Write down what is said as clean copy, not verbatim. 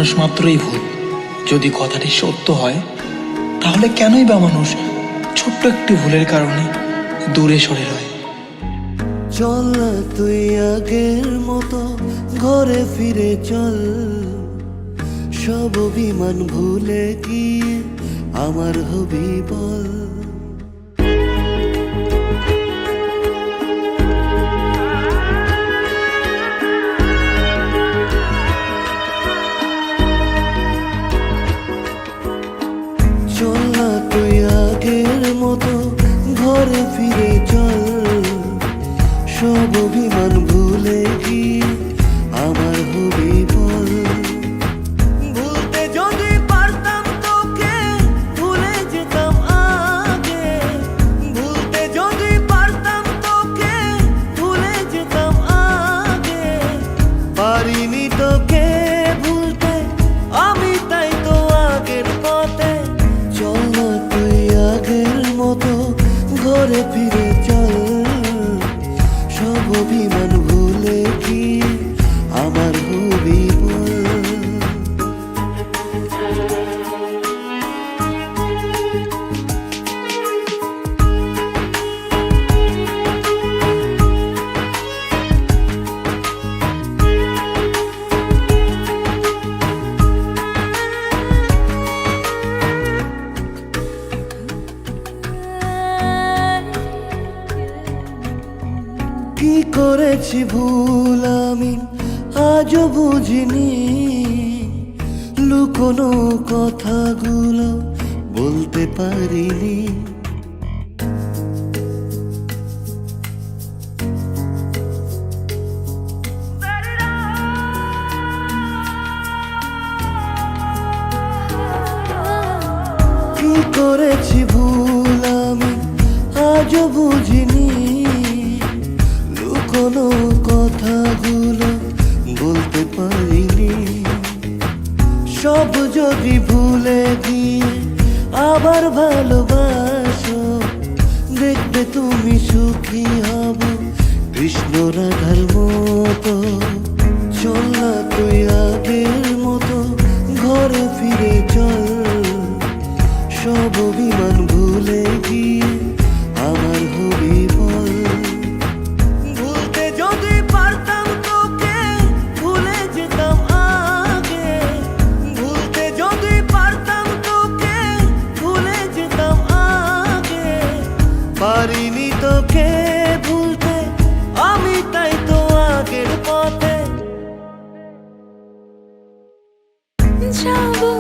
মানুষ মাত্রই ভুল। যদি কথাটি সত্য হয় তাহলে কেনই বা মানুষ ছোট্ট একটি ভুলের কারণে দূরে সরে রয়? চল না তুই আগের মতো ঘরে ফিরে চল, সব অভিমান ভুলে গিয়ে আমার হবি বল। চল না তুই আগের মতো ঘরে ফিরে চল, সব অভিমান ভুলে গিয়ে আমার হবি বল। ভুলতে যদি পারতাম তোকে ভুলে যেতাম আগে, ভুলতে যদি পারতাম তোকে ভুলে যেতাম আগে। পারিনি তোকে ভুলতে আমি, তাই তো আগের পথে। চল না তুই আগের মতো ঘরে ফিরে চল, সব অভিমান ভুলে কি আমার হবি বল। কি করেছি ভুল আমি আজও বুঝিনি, লুকোনো কথাগুলো বলতে পারিনি। কি করেছি ভুল আমি আজও বুঝিনি, কোনো কথাগুলো বলতে পারিনি। সব যদি ভুলে গিয়ে আবার ভালোবাসো, দেখবে তুমি সুখী হব কৃষ্ণ রাধার মতো। চল না তুই আগের মতো ঘরে ফিরে চল, সব অভিমান ভুলে গিয়ে আমার হবি বল। পারিনি তোকে ভুলতে আমি, তাই তো আগের পথে যাবো।